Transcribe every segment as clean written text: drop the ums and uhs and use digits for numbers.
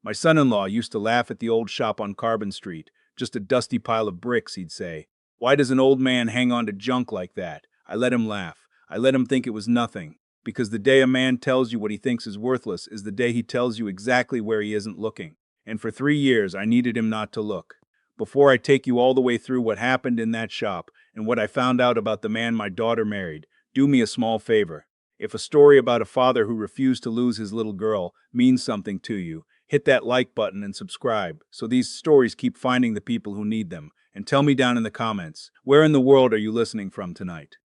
My son-in-law used to laugh at the old shop on Carbon Street, just a dusty pile of bricks, he'd say. Why does an old man hang on to junk like that? I let him laugh. I let him think it was nothing. Because the day a man tells you what he thinks is worthless is the day he tells you exactly where he isn't looking. And for 3 years, I needed him not to look. Before I take you all the way through what happened in that shop and what I found out about the man my daughter married, do me a small favor. If a story about a father who refused to lose his little girl means something to you, hit that like button and subscribe so these stories keep finding the people who need them. And tell me down in the comments, where in the world are you listening from tonight?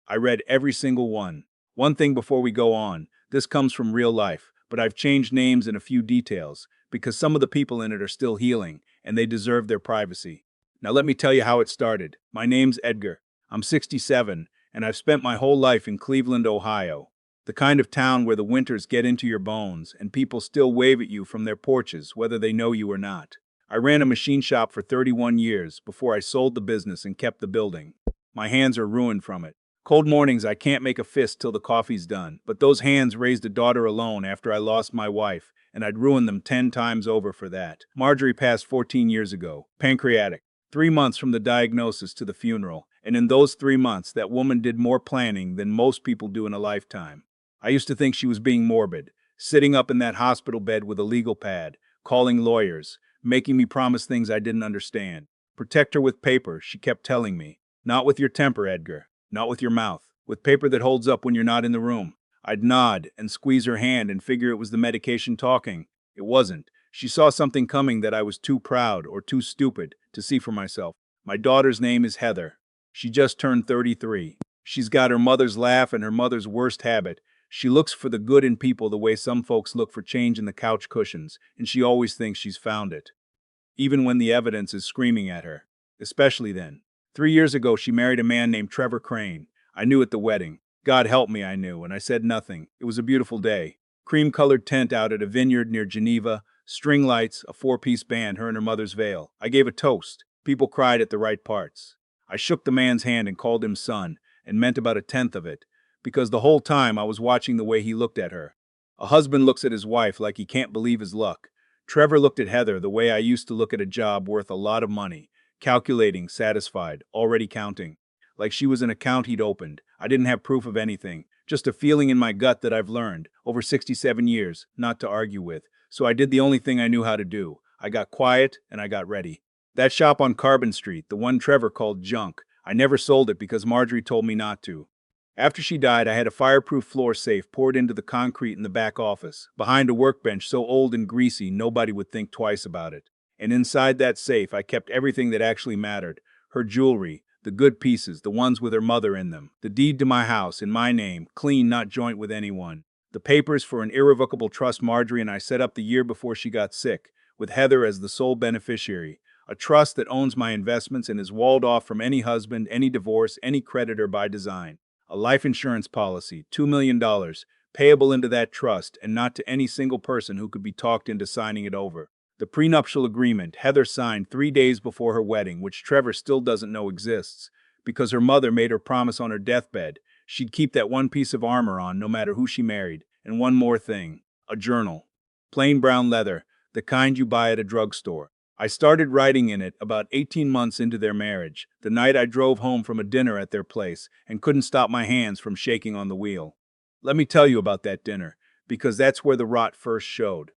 I read every single one. One thing before we go on, this comes from real life, but I've changed names and a few details because some of the people in it are still healing and they deserve their privacy. Now let me tell you how it started. My name's Edgar. I'm 67 and I've spent my whole life in Cleveland, Ohio. The kind of town where the winters get into your bones and people still wave at you from their porches whether they know you or not. I ran a machine shop for 31 years before I sold the business and kept the building. My hands are ruined from it. Cold mornings I can't make a fist till the coffee's done, but those hands raised a daughter alone after I lost my wife, and I'd ruin them 10 times over for that. Marjorie passed 14 years ago, pancreatic. 3 months from the diagnosis to the funeral, and in those 3 months that woman did more planning than most people do in a lifetime. I used to think she was being morbid, sitting up in that hospital bed with a legal pad, calling lawyers, making me promise things I didn't understand. Protect her with paper, she kept telling me. Not with your temper, Edgar. Not with your mouth. With paper that holds up when you're not in the room. I'd nod and squeeze her hand and figure it was the medication talking. It wasn't. She saw something coming that I was too proud or too stupid to see for myself. My daughter's name is Heather. She just turned 33. She's got her mother's laugh and her mother's worst habit. She looks for the good in people the way some folks look for change in the couch cushions, and she always thinks she's found it. Even when the evidence is screaming at her. Especially then. 3 years ago, she married a man named Trevor Crane. I knew at the wedding. God help me, I knew, and I said nothing. It was a beautiful day. Cream-colored tent out at a vineyard near Geneva, string lights, a four-piece band, her and her mother's veil. I gave a toast. People cried at the right parts. I shook the man's hand and called him son, and meant about a tenth of it, because the whole time I was watching the way he looked at her. A husband looks at his wife like he can't believe his luck. Trevor looked at Heather the way I used to look at a job worth a lot of money. Calculating, satisfied, already counting. Like she was an account he'd opened. I didn't have proof of anything, just a feeling in my gut that I've learned, over 67 years, not to argue with. So I did the only thing I knew how to do. I got quiet and I got ready. That shop on Carbon Street, the one Trevor called junk, I never sold it because Marjorie told me not to. After she died, I had a fireproof floor safe poured into the concrete in the back office, behind a workbench so old and greasy nobody would think twice about it. And inside that safe, I kept everything that actually mattered. Her jewelry, the good pieces, the ones with her mother in them. The deed to my house, in my name, clean, not joint with anyone. The papers for an irrevocable trust Marjorie and I set up the year before she got sick, with Heather as the sole beneficiary. A trust that owns my investments and is walled off from any husband, any divorce, any creditor by design. A life insurance policy, $2 million, payable into that trust and not to any single person who could be talked into signing it over. The prenuptial agreement Heather signed 3 days before her wedding, which Trevor still doesn't know exists, because her mother made her promise on her deathbed she'd keep that one piece of armor on no matter who she married. And one more thing, a journal. Plain brown leather, the kind you buy at a drugstore. I started writing in it about 18 months into their marriage, the night I drove home from a dinner at their place and couldn't stop my hands from shaking on the wheel. Let me tell you about that dinner, because that's where the rot first showed.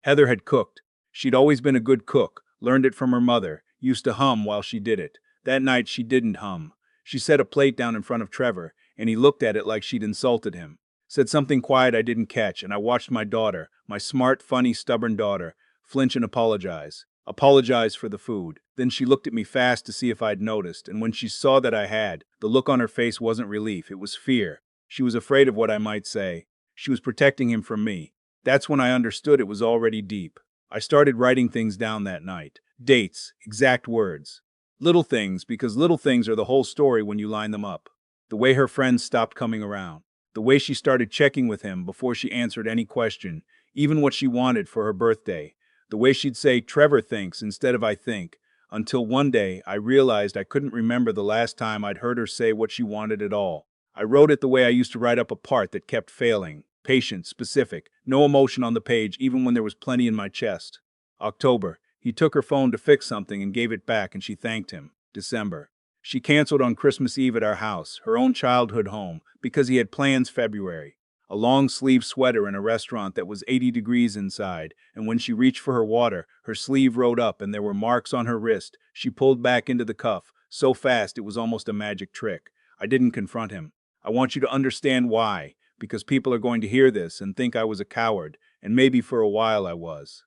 Heather had cooked. She'd always been a good cook, learned it from her mother, used to hum while she did it. That night she didn't hum. She set a plate down in front of Trevor, and he looked at it like she'd insulted him. Said something quiet I didn't catch, and I watched my daughter, my smart, funny, stubborn daughter, flinch and apologize. Apologize for the food. Then she looked at me fast to see if I'd noticed, and when she saw that I had, the look on her face wasn't relief, it was fear. She was afraid of what I might say. She was protecting him from me. That's when I understood it was already deep. I started writing things down that night. Dates, exact words. Little things, because little things are the whole story when you line them up. The way her friends stopped coming around. The way she started checking with him before she answered any question, even what she wanted for her birthday. The way she'd say, Trevor thinks instead of I think. Until one day, I realized I couldn't remember the last time I'd heard her say what she wanted at all. I wrote it the way I used to write up a part that kept failing. Patient, specific, no emotion on the page even when there was plenty in my chest. October. He took her phone to fix something and gave it back and she thanked him. December. She canceled on Christmas Eve at our house, her own childhood home, because he had plans February. A long-sleeve sweater in a restaurant that was 80 degrees inside, and when she reached for her water, her sleeve rode up and there were marks on her wrist. She pulled back into the cuff, so fast it was almost a magic trick. I didn't confront him. I want you to understand why, because people are going to hear this and think I was a coward, and maybe for a while I was.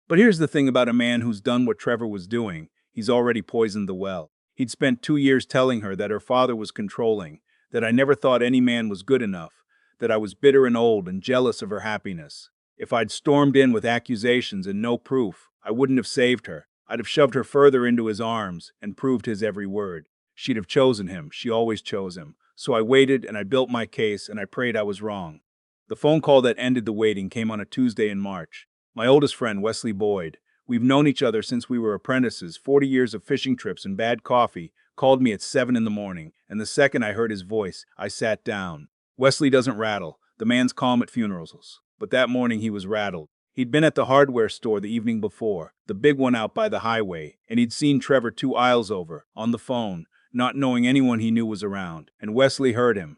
But here's the thing about a man who's done what Trevor was doing. He's already poisoned the well. He'd spent 2 years telling her that her father was controlling, that I never thought any man was good enough, that I was bitter and old and jealous of her happiness. If I'd stormed in with accusations and no proof, I wouldn't have saved her. I'd have shoved her further into his arms and proved his every word. She'd have chosen him. She always chose him. So I waited and I built my case and I prayed I was wrong. The phone call that ended the waiting came on a Tuesday in March. My oldest friend, Wesley Boyd, we've known each other since we were apprentices, 40 years of fishing trips and bad coffee, called me at 7 in the morning, and the second I heard his voice, I sat down. Wesley doesn't rattle. The man's calm at funerals. But that morning he was rattled. He'd been at the hardware store the evening before, the big one out by the highway, and he'd seen Trevor 2 aisles over, on the phone, not knowing anyone he knew was around. And Wesley heard him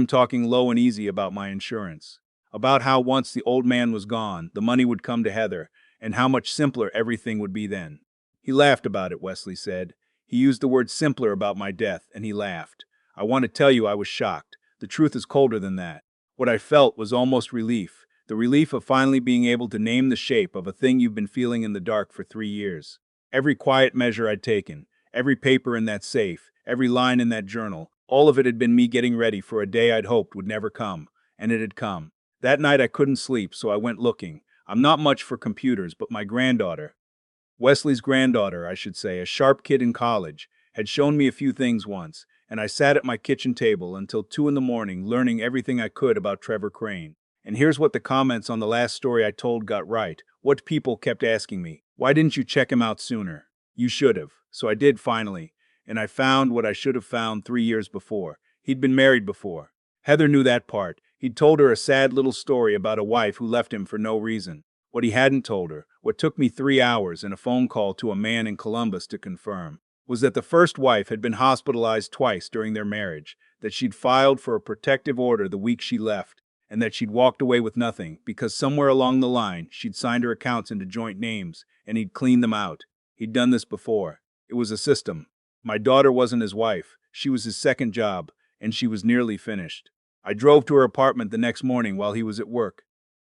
talking low and easy about my insurance, about how once the old man was gone, the money would come to Heather, and how much simpler everything would be then. He laughed about it, Wesley said. He used the word simpler about my death, and he laughed. I want to tell you I was shocked. The truth is colder than that. What I felt was almost relief, the relief of finally being able to name the shape of a thing you've been feeling in the dark for 3 years. Every quiet measure I'd taken, every paper in that safe, every line in that journal, all of it had been me getting ready for a day I'd hoped would never come, and it had come. That night I couldn't sleep, so I went looking. I'm not much for computers, but my granddaughter, Wesley's granddaughter, I should say, a sharp kid in college, had shown me a few things once, and I sat at my kitchen table until 2 in the morning learning everything I could about Trevor Crane. And here's what the comments on the last story I told got right. What people kept asking me. Why didn't you check him out sooner? You should have. So I did finally, and I found what I should have found 3 years before. He'd been married before. Heather knew that part. He'd told her a sad little story about a wife who left him for no reason. What he hadn't told her, what took me 3 hours and a phone call to a man in Columbus to confirm, was that the first wife had been hospitalized twice during their marriage, that she'd filed for a protective order the week she left, and that she'd walked away with nothing because somewhere along the line she'd signed her accounts into joint names and he'd cleaned them out. He'd done this before. It was a system. My daughter wasn't his wife. She was his second job, and she was nearly finished. I drove to her apartment the next morning while he was at work.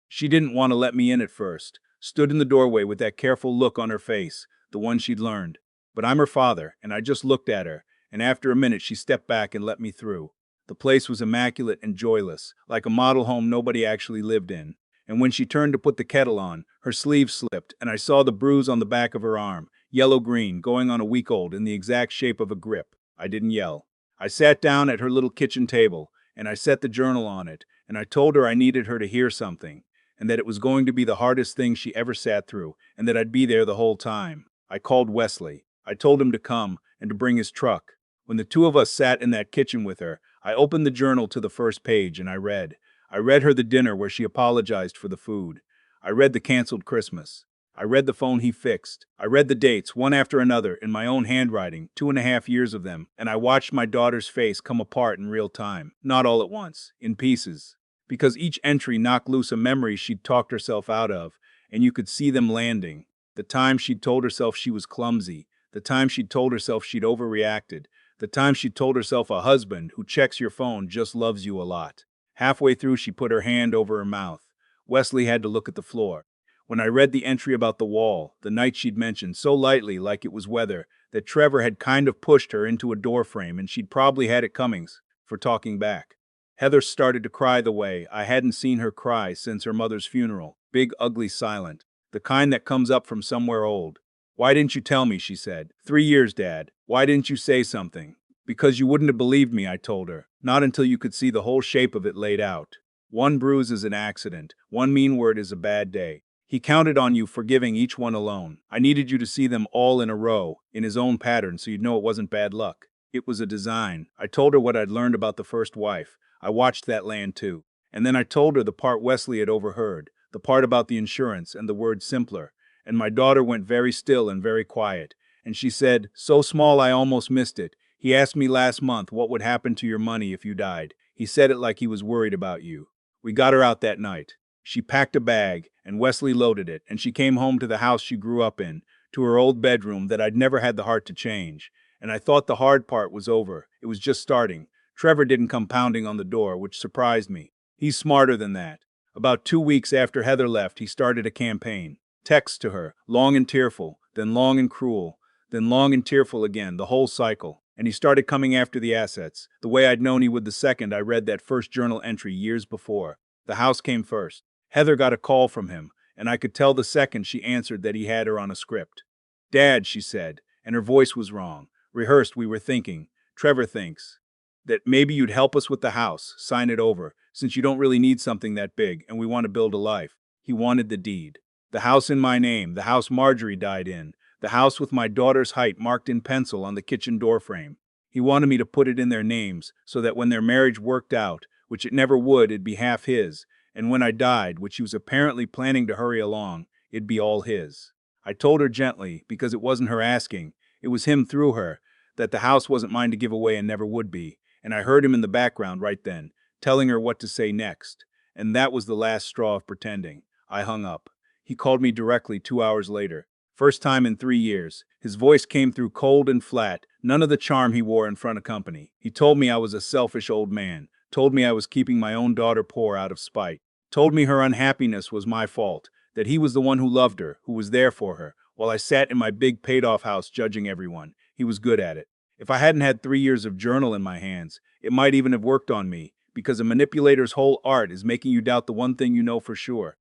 She didn't want to let me in at first, stood in the doorway with that careful look on her face, the one she'd learned. But I'm her father, and I just looked at her, and after a minute she stepped back and let me through. The place was immaculate and joyless, like a model home nobody actually lived in. And when she turned to put the kettle on, her sleeve slipped, and I saw the bruise on the back of her arm, yellow-green, going on a week old in the exact shape of a grip. I didn't yell. I sat down at her little kitchen table, and I set the journal on it, and I told her I needed her to hear something, and that it was going to be the hardest thing she ever sat through, and that I'd be there the whole time. I called Wesley. I told him to come and to bring his truck. When the two of us sat in that kitchen with her, I opened the journal to the first page and I read. I read her the dinner where she apologized for the food. I read the canceled Christmas. I read the phone he fixed. I read the dates, one after another, in my own handwriting, 2.5 years of them, and I watched my daughter's face come apart in real time. Not all at once, in pieces. Because each entry knocked loose a memory she'd talked herself out of, and you could see them landing. The time she'd told herself she was clumsy. The time she'd told herself she'd overreacted. The time she'd told herself a husband who checks your phone just loves you a lot. Halfway through, she put her hand over her mouth. Wesley had to look at the floor. When I read the entry about the wall, the night she'd mentioned, so lightly like it was weather, that Trevor had kind of pushed her into a doorframe and she'd probably had it coming for talking back. Heather started to cry the way I hadn't seen her cry since her mother's funeral, big, ugly, silent, the kind that comes up from somewhere old. Why didn't you tell me, she said. 3 years, Dad. Why didn't you say something? Because you wouldn't have believed me, I told her. Not until you could see the whole shape of it laid out. One bruise is an accident. One mean word is a bad day. He counted on you forgiving each one alone. I needed you to see them all in a row, in his own pattern, so you'd know it wasn't bad luck. It was a design. I told her what I'd learned about the first wife. I watched that land too. And then I told her the part Wesley had overheard, the part about the insurance and the word simpler. And my daughter went very still and very quiet. And she said, so small I almost missed it. He asked me last month what would happen to your money if you died. He said it like he was worried about you. We got her out that night. She packed a bag, and Wesley loaded it, and she came home to the house she grew up in, to her old bedroom that I'd never had the heart to change. And I thought the hard part was over. It was just starting. Trevor didn't come pounding on the door, which surprised me. He's smarter than that. About 2 weeks after Heather left, he started a campaign. Texts to her, long and tearful, then long and cruel, then long and tearful again, the whole cycle. And he started coming after the assets, the way I'd known he would the second I read that first journal entry years before. The house came first. Heather got a call from him, and I could tell the second she answered that he had her on a script. Dad, she said, and her voice was wrong. Rehearsed, we were thinking. Trevor thinks that maybe you'd help us with the house, sign it over, since you don't really need something that big, and we want to build a life. He wanted the deed. The house in my name, the house Marjorie died in, the house with my daughter's height marked in pencil on the kitchen doorframe. He wanted me to put it in their names, so that when their marriage worked out, which it never would, it'd be half his, and when I died, which he was apparently planning to hurry along, it'd be all his. I told her gently, because it wasn't her asking, it was him through her, that the house wasn't mine to give away and never would be, and I heard him in the background right then, telling her what to say next, and that was the last straw of pretending. I hung up. He called me directly 2 hours later. First time in 3 years. His voice came through cold and flat, none of the charm he wore in front of company. He told me I was a selfish old man, told me I was keeping my own daughter poor out of spite, told me her unhappiness was my fault, that he was the one who loved her, who was there for her, while I sat in my big paid-off house judging everyone. He was good at it. If I hadn't had 3 years of journal in my hands, it might even have worked on me, because a manipulator's whole art is making you doubt the one thing you know for sure.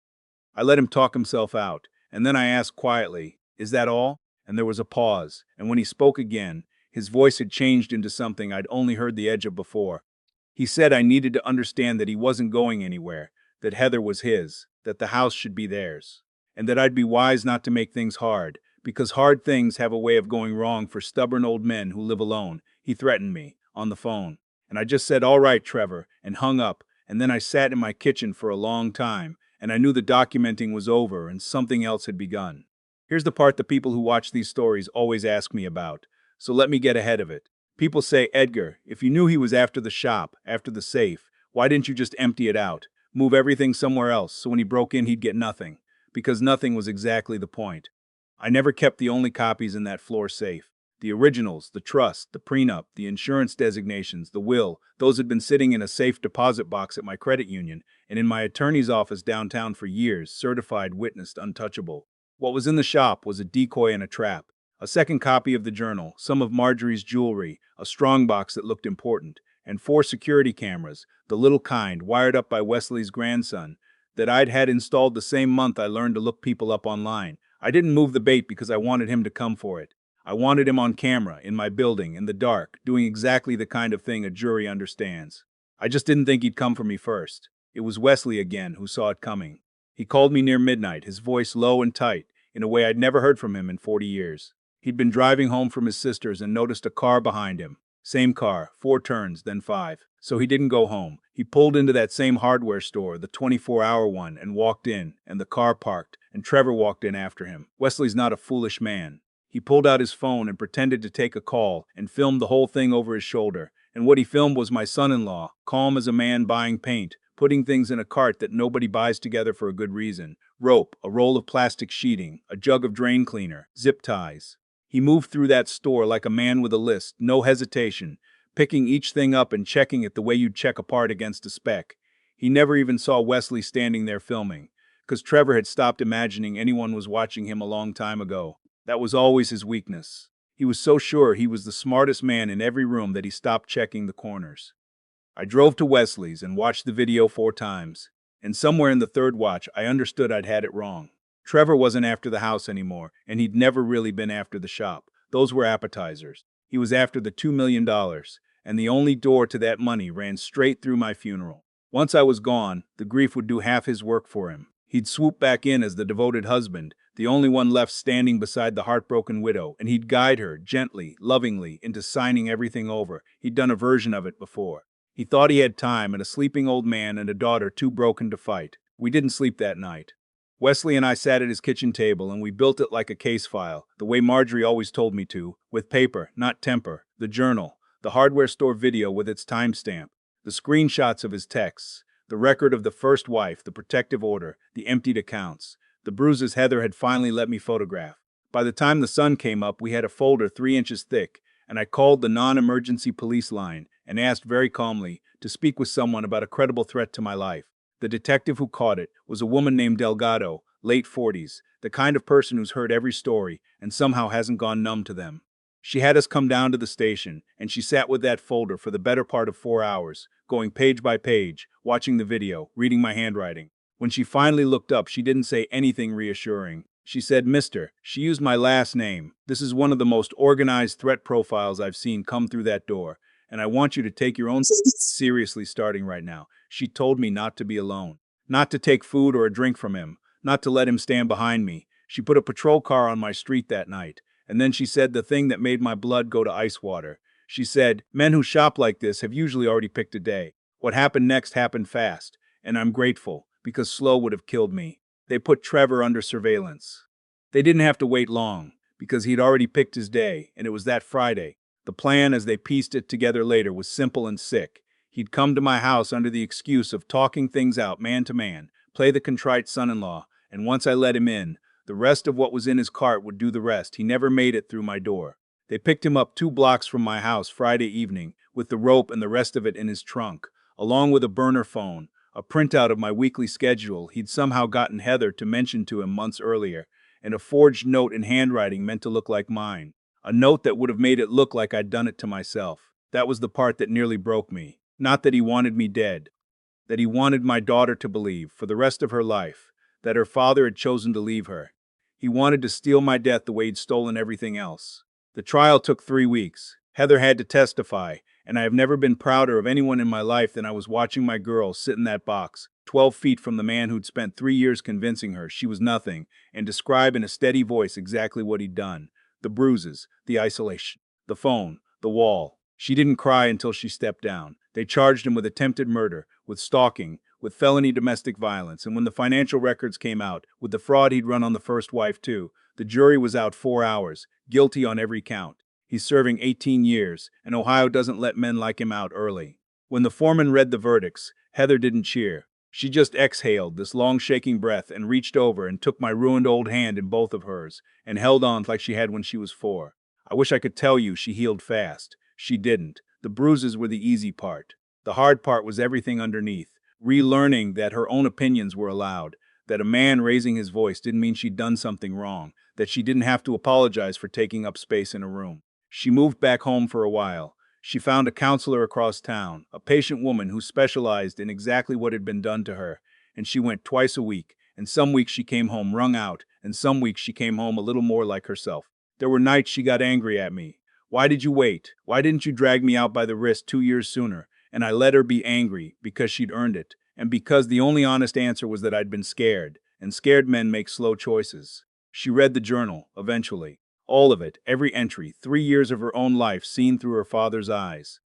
I let him talk himself out, and then I asked quietly, is that all? And there was a pause, and when he spoke again, his voice had changed into something I'd only heard the edge of before. He said I needed to understand that he wasn't going anywhere, that Heather was his, that the house should be theirs, and that I'd be wise not to make things hard, because hard things have a way of going wrong for stubborn old men who live alone. He threatened me, on the phone, and I just said, all right, Trevor, and hung up, and then I sat in my kitchen for a long time, and I knew the documenting was over and something else had begun. Here's the part the people who watch these stories always ask me about, so let me get ahead of it. People say, Edgar, if you knew he was after the shop, after the safe, why didn't you just empty it out, move everything somewhere else, so when he broke in he'd get nothing? Because nothing was exactly the point. I never kept the only copies in that floor safe. The originals, the trust, the prenup, the insurance designations, the will, those had been sitting in a safe deposit box at my credit union and in my attorney's office downtown for years, certified, witnessed, untouchable. What was in the shop was a decoy and a trap. A second copy of the journal, some of Marjorie's jewelry, a strongbox that looked important, and 4 security cameras, the little kind, wired up by Wesley's grandson, that I'd had installed the same month I learned to look people up online. I didn't move the bait because I wanted him to come for it. I wanted him on camera, in my building, in the dark, doing exactly the kind of thing a jury understands. I just didn't think he'd come for me first. It was Wesley again who saw it coming. He called me near midnight, his voice low and tight, in a way I'd never heard from him in 40 years. He'd been driving home from his sister's and noticed a car behind him. Same car, 4 turns, then 5. So he didn't go home. He pulled into that same hardware store, the 24-hour one, and walked in, and the car parked, and Trevor walked in after him. Wesley's not a foolish man. He pulled out his phone and pretended to take a call and filmed the whole thing over his shoulder. And what he filmed was my son-in-law, calm as a man buying paint, putting things in a cart that nobody buys together for a good reason. Rope, a roll of plastic sheeting, a jug of drain cleaner, zip ties. He moved through that store like a man with a list, no hesitation, picking each thing up and checking it the way you'd check a part against a spec. He never even saw Wesley standing there filming, because Trevor had stopped imagining anyone was watching him a long time ago. That was always his weakness. He was so sure he was the smartest man in every room that he stopped checking the corners. I drove to Wesley's and watched the video 4 times, and somewhere in the third watch I understood I'd had it wrong. Trevor wasn't after the house anymore, and he'd never really been after the shop. Those were appetizers. He was after the $2 million, and the only door to that money ran straight through my funeral. Once I was gone, the grief would do half his work for him. He'd swoop back in as the devoted husband, the only one left standing beside the heartbroken widow, and he'd guide her, gently, lovingly, into signing everything over. He'd done a version of it before. He thought he had time, and a sleeping old man and a daughter too broken to fight. We didn't sleep that night. Wesley and I sat at his kitchen table and we built it like a case file, the way Marjorie always told me to, with paper, not temper, the journal, the hardware store video with its timestamp, the screenshots of his texts, the record of the first wife, the protective order, the emptied accounts, the bruises Heather had finally let me photograph. By the time the sun came up, we had a folder 3 inches thick, and I called the non-emergency police line and asked very calmly to speak with someone about a credible threat to my life. The detective who caught it was a woman named Delgado, late 40s, the kind of person who's heard every story and somehow hasn't gone numb to them. She had us come down to the station, and she sat with that folder for the better part of 4 hours, going page by page, watching the video, reading my handwriting. When she finally looked up, she didn't say anything reassuring. She said, "Mister," she used my last name. "This is one of the most organized threat profiles I've seen come through that door, and I want you to take your own seriously starting right now." She told me not to be alone, not to take food or a drink from him, not to let him stand behind me. She put a patrol car on my street that night, and then she said the thing that made my blood go to ice water. She said, "Men who shop like this have usually already picked a day. What happened next happened fast, and I'm grateful, because slow would have killed me. They put Trevor under surveillance." They didn't have to wait long, because he'd already picked his day, and it was that Friday. The plan, as they pieced it together later, was simple and sick. He'd come to my house under the excuse of talking things out man to man, play the contrite son-in-law, and once I let him in, the rest of what was in his cart would do the rest. He never made it through my door. They picked him up 2 blocks from my house Friday evening, with the rope and the rest of it in his trunk, along with a burner phone, a printout of my weekly schedule he'd somehow gotten Heather to mention to him months earlier, and a forged note in handwriting meant to look like mine. A note that would have made it look like I'd done it to myself. That was the part that nearly broke me. Not that he wanted me dead. That he wanted my daughter to believe, for the rest of her life, that her father had chosen to leave her. He wanted to steal my death the way he'd stolen everything else. The trial took 3 weeks. Heather had to testify, and I have never been prouder of anyone in my life than I was watching my girl sit in that box, 12 feet from the man who'd spent 3 years convincing her she was nothing, and describe in a steady voice exactly what he'd done. The bruises, the isolation, the phone, the wall. She didn't cry until she stepped down. They charged him with attempted murder, with stalking, with felony domestic violence, and when the financial records came out, with the fraud he'd run on the first wife too, the jury was out 4 hours, guilty on every count. He's serving 18 years, and Ohio doesn't let men like him out early. When the foreman read the verdicts, Heather didn't cheer. She just exhaled this long shaking breath and reached over and took my ruined old hand in both of hers, and held on like she had when she was 4. I wish I could tell you she healed fast. She didn't. The bruises were the easy part. The hard part was everything underneath. Relearning that her own opinions were allowed, that a man raising his voice didn't mean she'd done something wrong, that she didn't have to apologize for taking up space in a room. She moved back home for a while. She found a counselor across town, a patient woman who specialized in exactly what had been done to her, and she went twice a week, and some weeks she came home wrung out, and some weeks she came home a little more like herself. There were nights she got angry at me. "Why did you wait? Why didn't you drag me out by the wrist 2 years sooner?" And I let her be angry because she'd earned it, and because the only honest answer was that I'd been scared, and scared men make slow choices. She read the journal, eventually. All of it, every entry, 3 years of her own life seen through her father's eyes.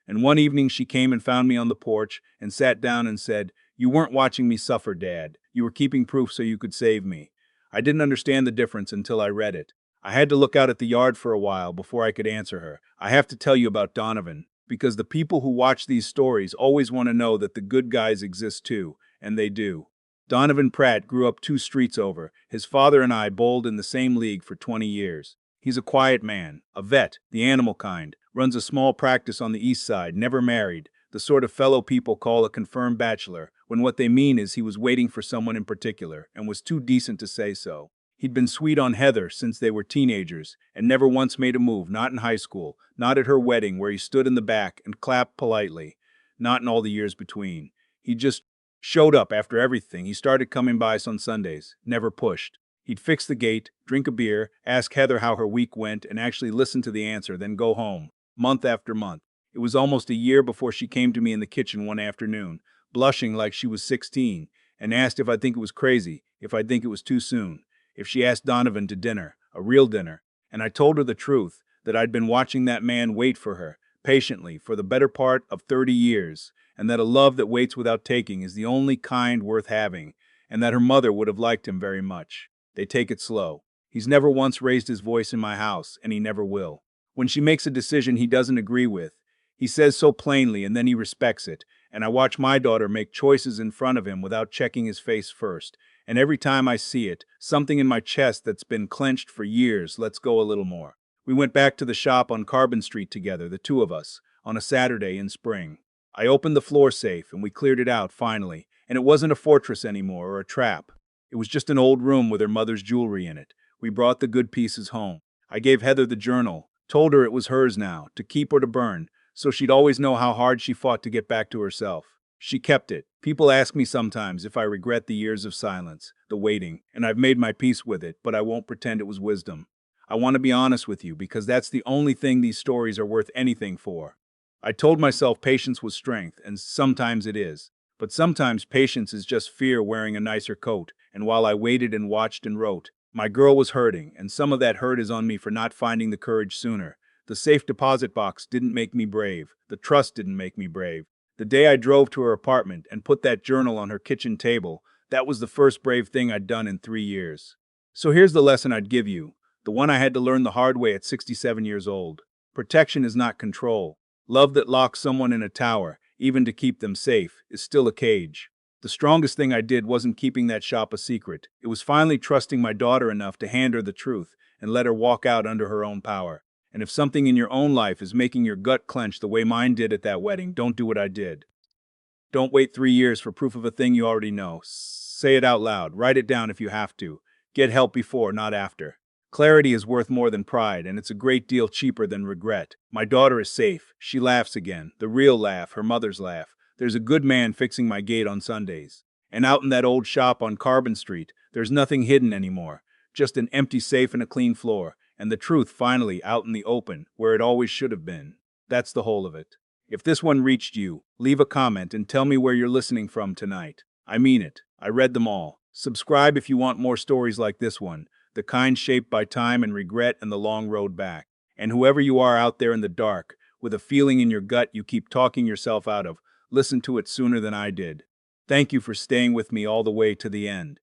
And one evening she came and found me on the porch and sat down and said, "You weren't watching me suffer, Dad. You were keeping proof so you could save me." I didn't understand the difference until I read it. I had to look out at the yard for a while before I could answer her. I have to tell you about Donovan, because the people who watch these stories always want to know that the good guys exist too, and they do. Donovan Pratt grew up 2 streets over. His father and I bowled in the same league for 20 years. He's a quiet man, a vet, the animal kind, runs a small practice on the east side, never married, the sort of fellow people call a confirmed bachelor, when what they mean is he was waiting for someone in particular, and was too decent to say so. He'd been sweet on Heather since they were teenagers, and never once made a move, not in high school, not at her wedding where he stood in the back and clapped politely, not in all the years between. He just showed up after everything. He started coming by on Sundays, never pushed. He'd fix the gate, drink a beer, ask Heather how her week went, and actually listen to the answer, then go home, month after month. It was almost a year before she came to me in the kitchen one afternoon, blushing like she was 16, and asked if I'd think it was crazy, if I'd think it was too soon, if she asked Donovan to dinner, a real dinner. And I told her the truth, that I'd been watching that man wait for her, patiently, for the better part of 30 years, and that a love that waits without taking is the only kind worth having, and that her mother would have liked him very much. They take it slow. He's never once raised his voice in my house, and he never will. When she makes a decision he doesn't agree with, he says so plainly and then he respects it, and I watch my daughter make choices in front of him without checking his face first. And every time I see it, something in my chest that's been clenched for years lets go a little more. We went back to the shop on Carbon Street together, the two of us, on a Saturday in spring. I opened the floor safe and we cleared it out finally, and it wasn't a fortress anymore or a trap. It was just an old room with her mother's jewelry in it. We brought the good pieces home. I gave Heather the journal, told her it was hers now, to keep or to burn, so she'd always know how hard she fought to get back to herself. She kept it. People ask me sometimes if I regret the years of silence, the waiting, and I've made my peace with it, but I won't pretend it was wisdom. I want to be honest with you because that's the only thing these stories are worth anything for. I told myself patience was strength, and sometimes it is. But sometimes patience is just fear wearing a nicer coat, and while I waited and watched and wrote, my girl was hurting, and some of that hurt is on me for not finding the courage sooner. The safe deposit box didn't make me brave. The trust didn't make me brave. The day I drove to her apartment and put that journal on her kitchen table, that was the first brave thing I'd done in 3 years. So here's the lesson I'd give you, the one I had to learn the hard way at 67 years old. Protection is not control. Love that locks someone in a tower, even to keep them safe, is still a cage. The strongest thing I did wasn't keeping that shop a secret. It was finally trusting my daughter enough to hand her the truth and let her walk out under her own power. And if something in your own life is making your gut clench the way mine did at that wedding, don't do what I did. Don't wait 3 years for proof of a thing you already know. Say it out loud. Write it down if you have to. Get help before, not after. Clarity is worth more than pride, and it's a great deal cheaper than regret. My daughter is safe. She laughs again. The real laugh, her mother's laugh. There's a good man fixing my gate on Sundays. And out in that old shop on Carbon Street, there's nothing hidden anymore. Just an empty safe and a clean floor. And the truth finally out in the open, where it always should have been. That's the whole of it. If this one reached you, leave a comment and tell me where you're listening from tonight. I mean it. I read them all. Subscribe if you want more stories like this one, the kind shaped by time and regret and the long road back. And whoever you are out there in the dark, with a feeling in your gut you keep talking yourself out of, listen to it sooner than I did. Thank you for staying with me all the way to the end.